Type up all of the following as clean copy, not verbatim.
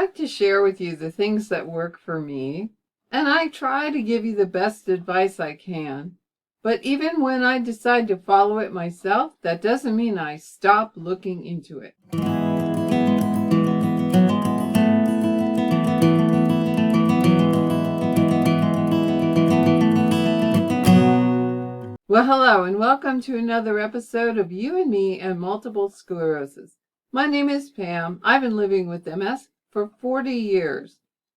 like to share with you the things that work for me, and I try to give you the best advice I can. But even when I decide to follow it myself, that doesn't mean I stop looking into it. Well, hello, and welcome to another episode of You and Me and Multiple Sclerosis. My name is Pam. I've been living with MS for 40 years.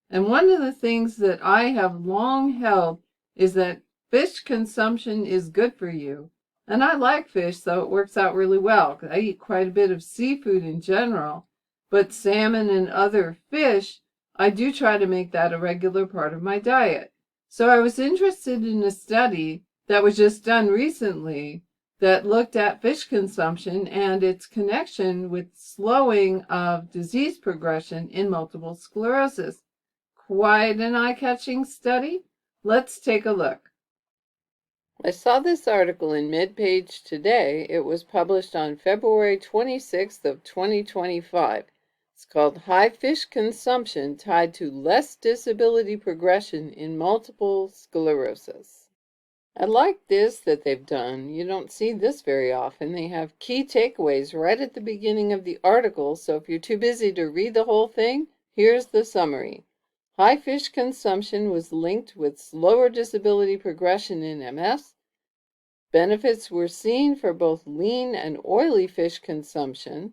And one of the things that I have long held is that fish consumption is good for you. And I like fish, so it works out really well, because I eat quite a bit of seafood in general. But salmon and other fish, I do try to make that a regular part of my diet. So I was interested in a study that was just done recently that looked at fish consumption and its connection with slowing of disease progression in multiple sclerosis. Quite an eye-catching study. Let's take a look. I saw this article in MedPage today. It was published on February 26th of 2025. It's called High Fish Consumption Tied to Less Disability Progression in Multiple Sclerosis. I like this that they've done. You don't see this very often. They have key takeaways right at the beginning of the article, so if you're too busy to read the whole thing, here's the summary. High fish consumption was linked with slower disability progression in MS. Benefits were seen for both lean and oily fish consumption,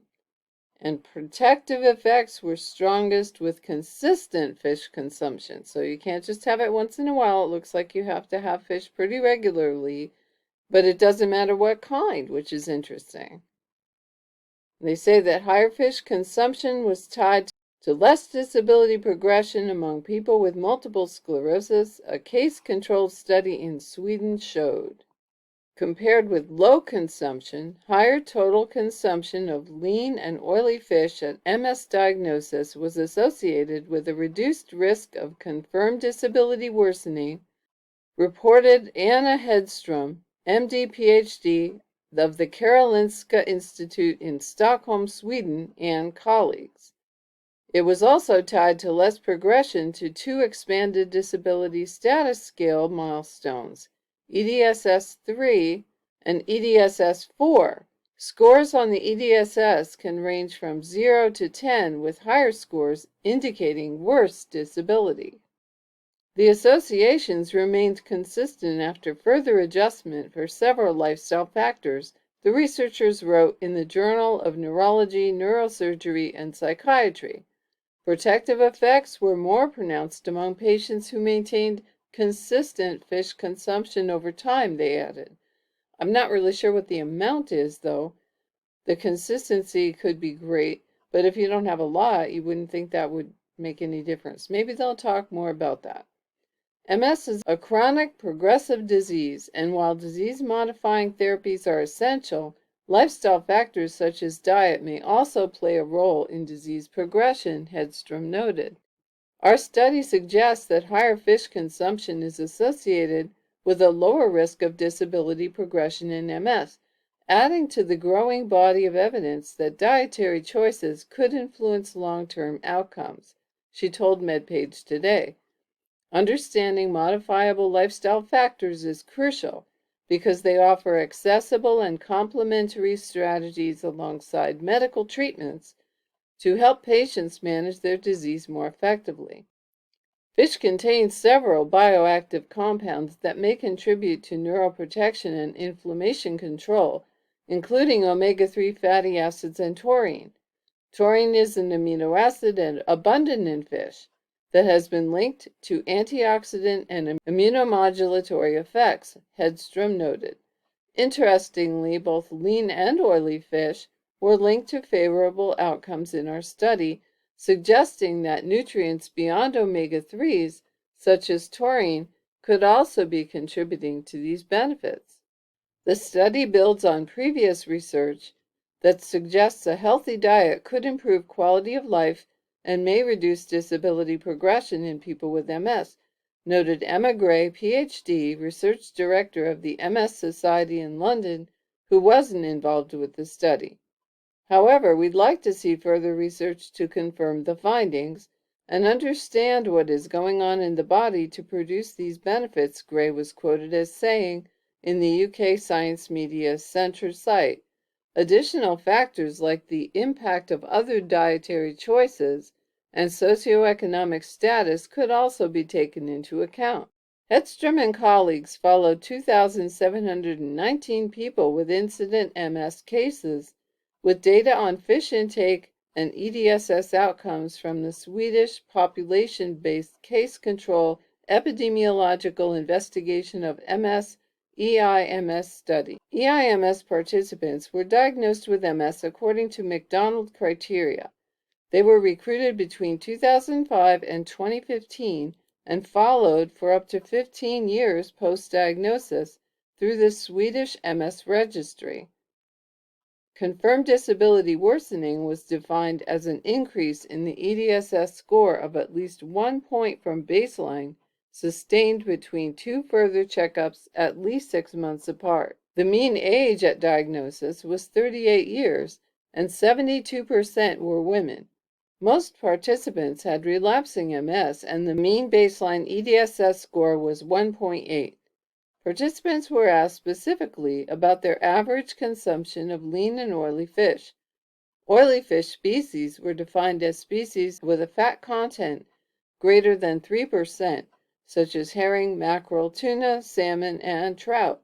and protective effects were strongest with consistent fish consumption. So you can't just have it once in a while. It looks like you have to have fish pretty regularly, but it doesn't matter what kind, which is interesting. They say that higher fish consumption was tied to less disability progression among people with multiple sclerosis, a case-controlled study in Sweden showed. Compared with low consumption, higher total consumption of lean and oily fish at MS diagnosis was associated with a reduced risk of confirmed disability worsening, reported Anna Hedström, MD, PhD of the Karolinska Institute in Stockholm, Sweden, and colleagues. It was also tied to less progression to two expanded disability status scale milestones, EDSS-3 and EDSS-4. Scores on the EDSS can range from 0 to 10, with higher scores indicating worse disability. The associations remained consistent after further adjustment for several lifestyle factors, the researchers wrote in the Journal of Neurology, Neurosurgery, and Psychiatry. Protective effects were more pronounced among patients who maintained consistent fish consumption over time, they added. I'm not really sure what the amount is, though. The consistency could be great, but if you don't have a lot, you wouldn't think that would make any difference. Maybe they'll talk more about that. MS is a chronic progressive disease, and while disease-modifying therapies are essential, lifestyle factors such as diet may also play a role in disease progression, Hedström noted. Our study suggests that higher fish consumption is associated with a lower risk of disability progression in MS, adding to the growing body of evidence that dietary choices could influence long-term outcomes, she told MedPage today. Understanding modifiable lifestyle factors is crucial because they offer accessible and complementary strategies alongside medical treatments to help patients manage their disease more effectively. Fish contains several bioactive compounds that may contribute to neuroprotection and inflammation control, including omega-3 fatty acids and taurine. Taurine is an amino acid and abundant in fish that has been linked to antioxidant and immunomodulatory effects, Hedström noted. Interestingly, both lean and oily fish were linked to favorable outcomes in our study, suggesting that nutrients beyond omega-3s, such as taurine, could also be contributing to these benefits. The study builds on previous research that suggests a healthy diet could improve quality of life and may reduce disability progression in people with MS, noted Emma Gray, PhD, research director of the MS Society in London, who wasn't involved with the study. However, we'd like to see further research to confirm the findings, and understand what is going on in the body to produce these benefits, Gray was quoted as saying in the UK Science Media Centre site. Additional factors like the impact of other dietary choices and socioeconomic status could also be taken into account. Hedstrom and colleagues followed 2,719 people with incident MS cases with data on fish intake and EDSS outcomes from the Swedish population-based case control epidemiological investigation of MS EIMS study. EIMS participants were diagnosed with MS according to McDonald criteria. They were recruited between 2005 and 2015 and followed for up to 15 years post-diagnosis through the Swedish MS registry. Confirmed disability worsening was defined as an increase in the EDSS score of at least 1 point from baseline, sustained between 2 further checkups at least 6 months apart. The mean age at diagnosis was 38 years, and 72% were women. Most participants had relapsing MS, and the mean baseline EDSS score was 1.8. Participants were asked specifically about their average consumption of lean and oily fish. Oily fish species were defined as species with a fat content greater than 3%, such as herring, mackerel, tuna, salmon, and trout.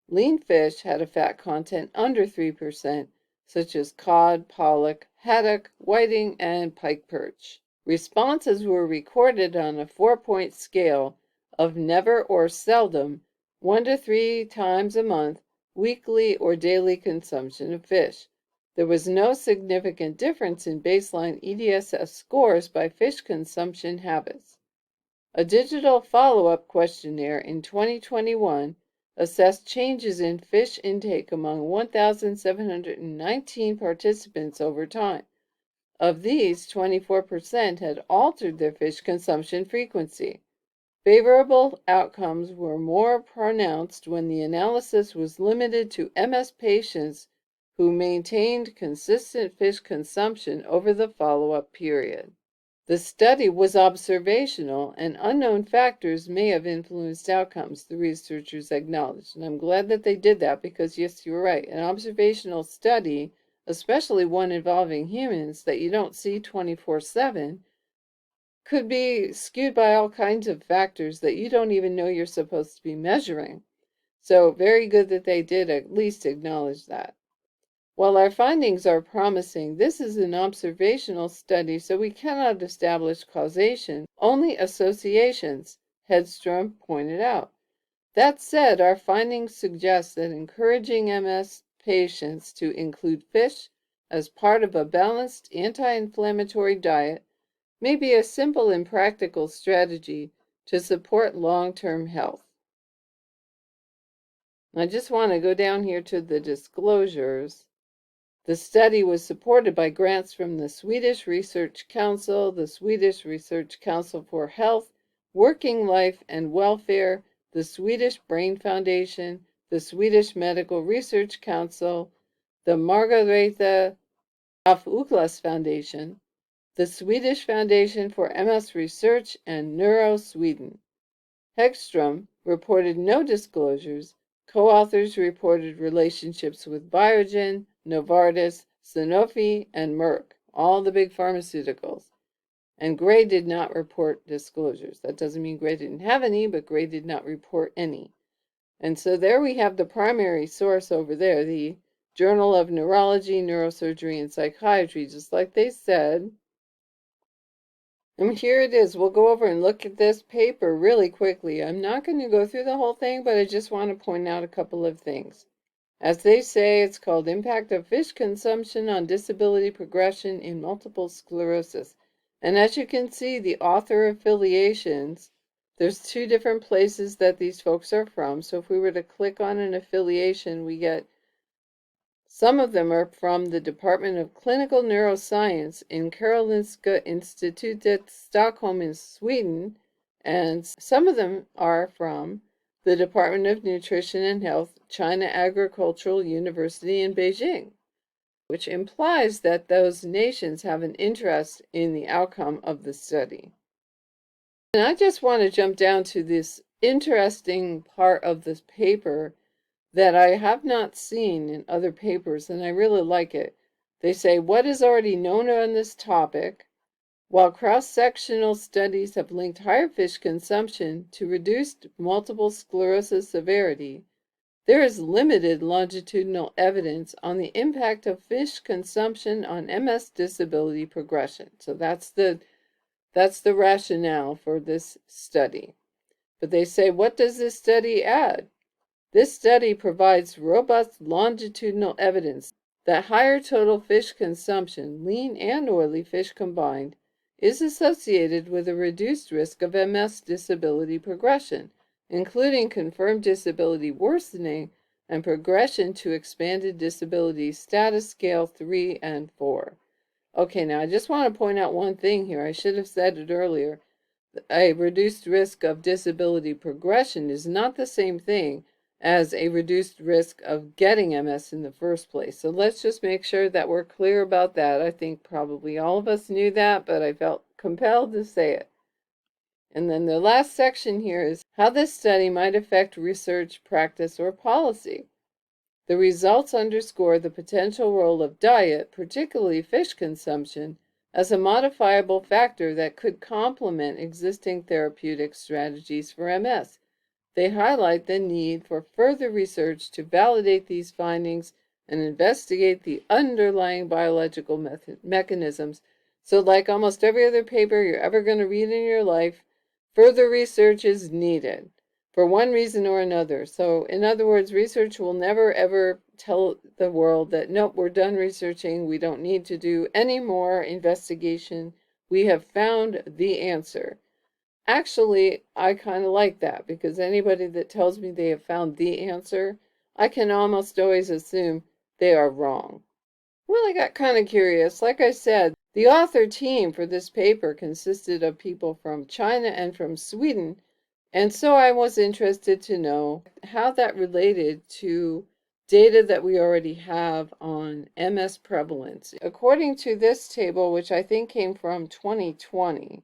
Lean fish had a fat content under 3%, such as cod, pollock, haddock, whiting, and pike perch. Responses were recorded on a 4-point scale of never or seldom, 1 to 3 times a month, weekly or daily consumption of fish. There was no significant difference in baseline EDSS scores by fish consumption habits. A digital follow-up questionnaire in 2021 assessed changes in fish intake among 1,719 participants over time. Of these, 24% had altered their fish consumption frequency. Favorable outcomes were more pronounced when the analysis was limited to MS patients who maintained consistent fish consumption over the follow-up period. The study was observational, and unknown factors may have influenced outcomes, the researchers acknowledged. And I'm glad that they did that because, yes, you're right. An observational study, especially one involving humans that you don't see 24/7, could be skewed by all kinds of factors that you don't even know you're supposed to be measuring. So very good that they did at least acknowledge that. While our findings are promising, this is an observational study, so we cannot establish causation, only associations, Hedstrom pointed out. That said, our findings suggest that encouraging MS patients to include fish as part of a balanced anti-inflammatory diet may be a simple and practical strategy to support long-term health. I just want to go down here to the disclosures. The study was supported by grants from the Swedish Research Council, the Swedish Research Council for Health, Working Life and Welfare, the Swedish Brain Foundation, the Swedish Medical Research Council, the Margareta af Ugglas Foundation, the Swedish Foundation for MS Research, and Neurosweden. Hedstrom reported no disclosures. Co-authors reported relationships with Biogen, Novartis, Sanofi, and Merck, all the big pharmaceuticals. And Gray did not report disclosures. That doesn't mean Gray didn't have any, but Gray did not report any. And so there we have the primary source over there, the Journal of Neurology, Neurosurgery, and Psychiatry, just like they said. And here it is. We'll go over and look at this paper really quickly. I'm not going to go through the whole thing, but I just want to point out a couple of things. As they say, it's called Impact of Fish Consumption on Disability Progression in Multiple Sclerosis. And as you can see, the author affiliations, there's 2 different places that these folks are from. So if we were to click on an affiliation, we get some of them are from the Department of Clinical Neuroscience in Karolinska Institutet, Stockholm in Sweden, and some of them are from the Department of Nutrition and Health, China Agricultural University in Beijing. which implies that those nations have an interest in the outcome of the study. And I just want to jump down to this interesting part of this paper that I have not seen in other papers, and I really like it. They say, what is already known on this topic? While cross-sectional studies have linked higher fish consumption to reduced multiple sclerosis severity, there is limited longitudinal evidence on the impact of fish consumption on MS disability progression. So that's the rationale for this study. But they say, what does this study add? This study provides robust longitudinal evidence that higher total fish consumption, lean and oily fish combined, is associated with a reduced risk of MS disability progression, including confirmed disability worsening and progression to expanded disability status scale 3 and 4. Okay, now I just want to point out one thing here. I should have said it earlier. A reduced risk of disability progression is not the same thing as a reduced risk of getting MS in the first place. So let's just make sure that we're clear about that. I think probably all of us knew that, but I felt compelled to say it. And then the last section here is how this study might affect research, practice, or policy. The results underscore the potential role of diet, particularly fish consumption, as a modifiable factor that could complement existing therapeutic strategies for MS. They highlight the need for further research to validate these findings and investigate the underlying biological mechanisms. So like almost every other paper you're ever going to read in your life, further research is needed for one reason or another. So in other words, research will never ever tell the world that, nope, we're done researching. We don't need to do any more investigation. We have found the answer. Actually, I kind of like that, because anybody that tells me they have found the answer, I can almost always assume they are wrong. Well, I got kind of curious. Like I said, the author team for this paper consisted of people from China and from Sweden, and so I was interested to know how that related to data that we already have on MS prevalence. According to this table, which I think came from 2020,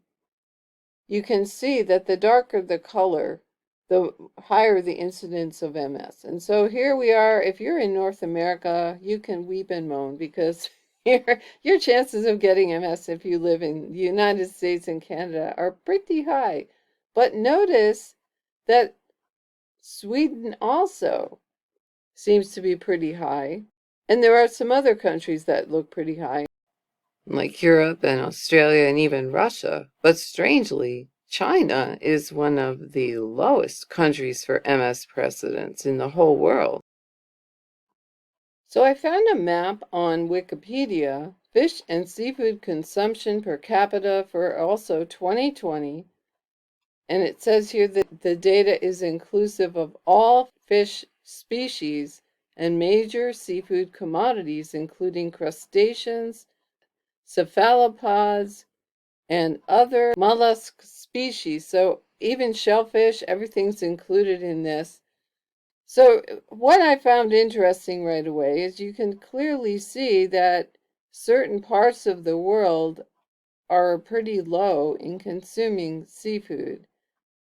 you can see that the darker the color, the higher the incidence of MS. And so here we are. If you're in North America, you can weep and moan, because your chances of getting MS if you live in the United States and Canada are pretty high. But notice that Sweden also seems to be pretty high. And there are some other countries that look pretty high, like Europe and Australia and even Russia. But strangely, China is one of the lowest countries for MS precedence in the whole world. So I found a map on Wikipedia, fish and seafood consumption per capita for also 2020. And it says here that the data is inclusive of all fish species and major seafood commodities, including crustaceans, cephalopods, and other mollusk species. So even shellfish, everything's included in this. So what I found interesting right away is you can clearly see that certain parts of the world are pretty low in consuming seafood.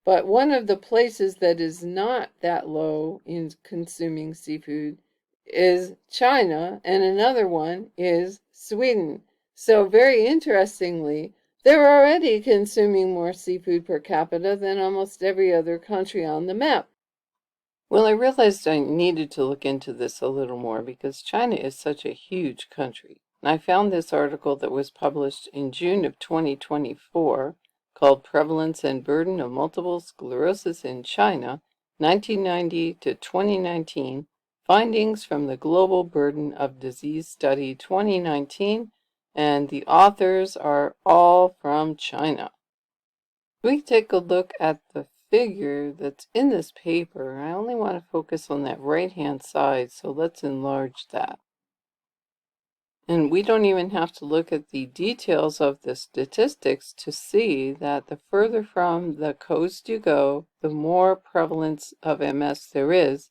But one of the places that is not that low in consuming seafood is China, and another one is Sweden. So very interestingly, they're already consuming more seafood per capita than almost every other country on the map. Well, I realized I needed to look into this a little more, because China is such a huge country. And I found this article that was published in June of 2024 called Prevalence and Burden of Multiple Sclerosis in China, 1990 to 2019, Findings from the Global Burden of Disease Study 2019, and the authors are all from China. We take a look at the figure that's in this paper. I only want to focus on that right-hand side, so let's enlarge that. And we don't even have to look at the details of the statistics to see that the further from the coast you go, the more prevalence of MS there is.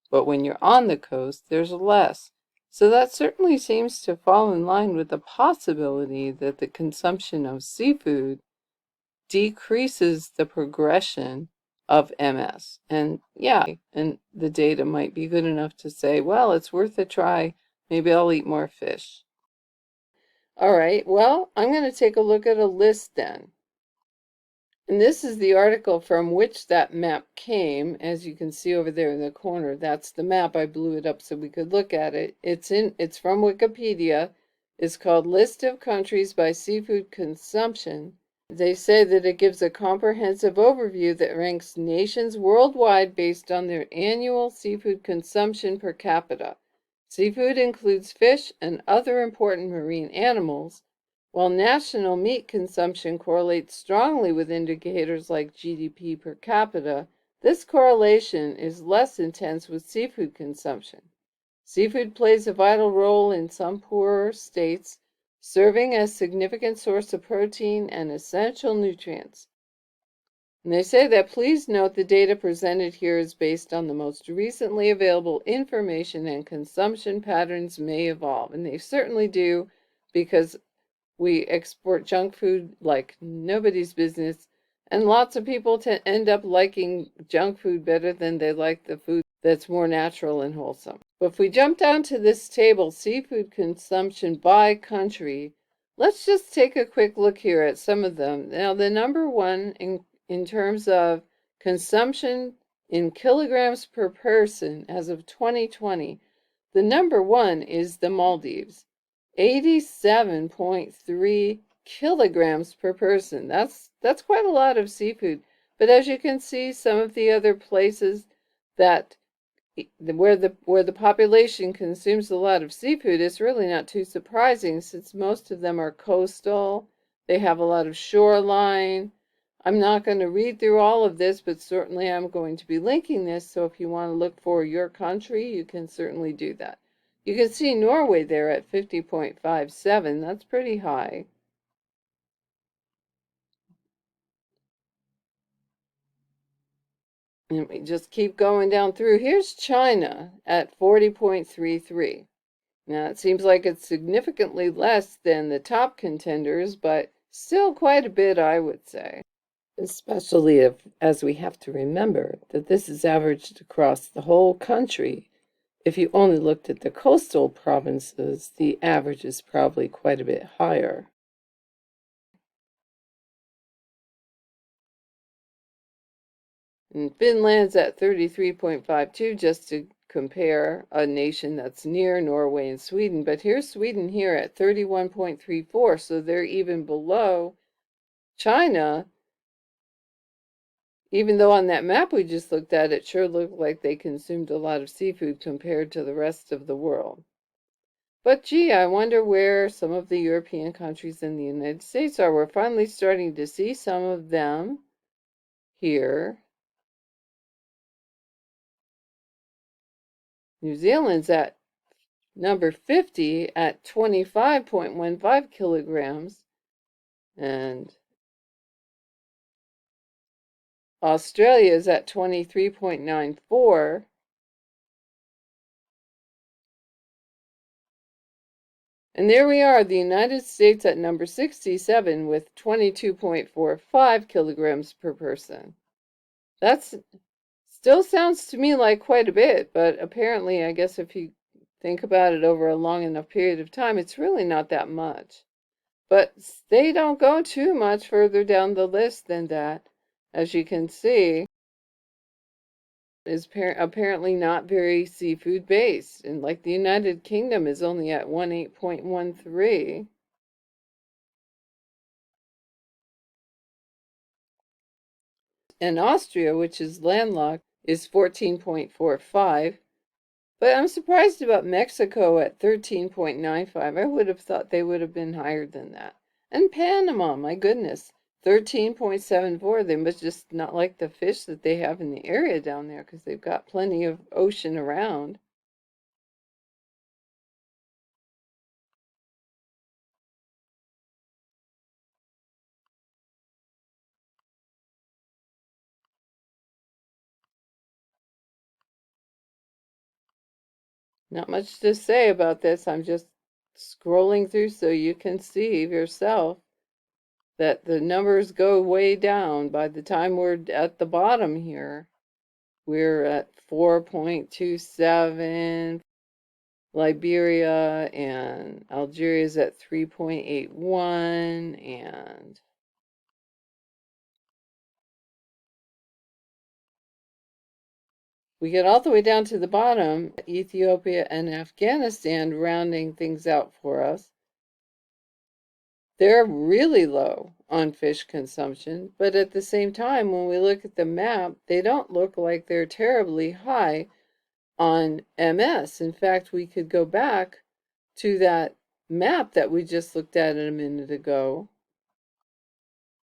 But when you're on the coast, there's less. So that certainly seems to fall in line with the possibility that the consumption of seafood decreases the progression of MS. And yeah, and the data might be good enough to say, well, it's worth a try. Maybe I'll eat more fish. All right, well, I'm going to take a look at a list then. And this is the article from which that map came. As you can see over there in the corner, that's the map. I blew it up so we could look at it. It's from Wikipedia. It's called List of Countries by Seafood Consumption. They say that it gives a comprehensive overview that ranks nations worldwide based on their annual seafood consumption per capita. Seafood includes fish and other important marine animals, while national meat consumption correlates strongly with indicators like GDP per capita. This correlation is less intense with seafood consumption. Seafood plays a vital role in some poorer states, serving as a significant source of protein and essential nutrients. And they say that please note the data presented here is based on the most recently available information, and consumption patterns may evolve. And they certainly do, because we export junk food like nobody's business, and lots of people end up liking junk food better than they like the food that's more natural and wholesome. But if we jump down to this table, seafood consumption by country, let's just take a quick look here at some of them. Now, the number one in terms of consumption in kilograms per person as of 2020, the number one is the Maldives. 87.3 kilograms per person. That's quite a lot of seafood. But as you can see, some of the other places that where the population consumes a lot of seafood, it's really not too surprising, since most of them are coastal. They have a lot of shoreline. I'm not going to read through all of this, but certainly I'm going to be linking this, so if you want to look for your country, you can certainly do that. You can see Norway there at 50.57. That's pretty high. And we just keep going down through. Here's China at 40.33. Now, it seems like it's significantly less than the top contenders, but still quite a bit, I would say. Especially as we have to remember that this is averaged across the whole country. If you only looked at the coastal provinces, the average is probably quite a bit higher. And Finland's at 33.52, just to compare a nation that's near Norway and Sweden. But here's Sweden here at 31.34, so they're even below China, even though on that map we just looked at, it sure looked like they consumed a lot of seafood compared to the rest of the world. But gee, I wonder where some of the European countries and the United States are. We're finally starting to see some of them here. New Zealand's at number 50 at 25.15 kilograms. And Australia is at 23.94. And there we are, the United States at number 67 with 22.45 kilograms per person. That's still sounds to me like quite a bit, but apparently, I guess if you think about it over a long enough period of time, it's really not that much. But they don't go too much further down the list than that. As you can see, is apparently not very seafood based, and like the United Kingdom is only at 18.13. And Austria, which is landlocked, is 14.45. But I'm surprised about Mexico at 13.95. I would have thought they would have been higher than that. And Panama, my goodness, 13.74. They must just not like the fish that they have in the area down there, because they've got plenty of ocean around. Not much to say about this. I'm just scrolling through so you can see yourself that the numbers go way down. By the time we're at the bottom here, we're at 4.27. Liberia and Algeria is at 3.81, and we get all the way down to the bottom, Ethiopia and Afghanistan rounding things out for us. They're really low on fish consumption, but at the same time, when we look at the map, they don't look like they're terribly high on MS. In fact, we could go back to that map that we just looked at a minute ago,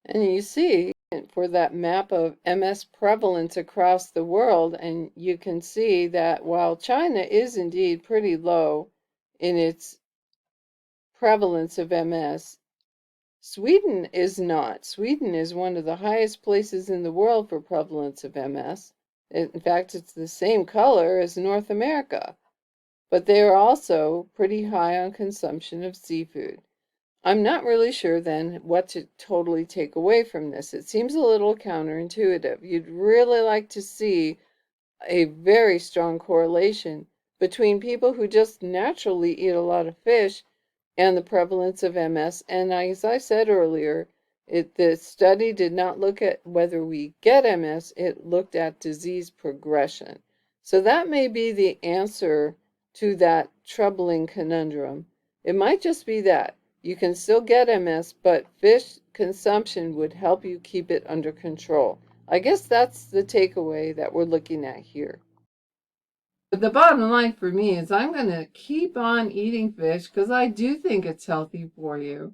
and you see for that map of MS prevalence across the world, and you can see that while China is indeed pretty low in its prevalence of MS, Sweden is not. Sweden is one of the highest places in the world for prevalence of MS. In fact, it's the same color as North America, but they are also pretty high on consumption of seafood. I'm not really sure then what to totally take away from this. It seems a little counterintuitive. You'd really like to see a very strong correlation between people who just naturally eat a lot of fish and the prevalence of MS. And as I said earlier, the study did not look at whether we get MS, it looked at disease progression. So that may be the answer to that troubling conundrum. It might just be that you can still get MS, but fish consumption would help you keep it under control. I guess that's the takeaway that we're looking at here. But the bottom line for me is I'm going to keep on eating fish because I do think it's healthy for you.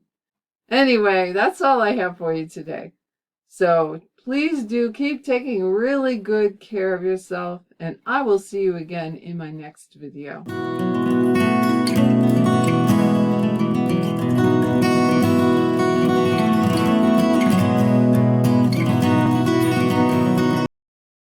Anyway, that's all I have for you today. So please do keep taking really good care of yourself, and I will see you again in my next video.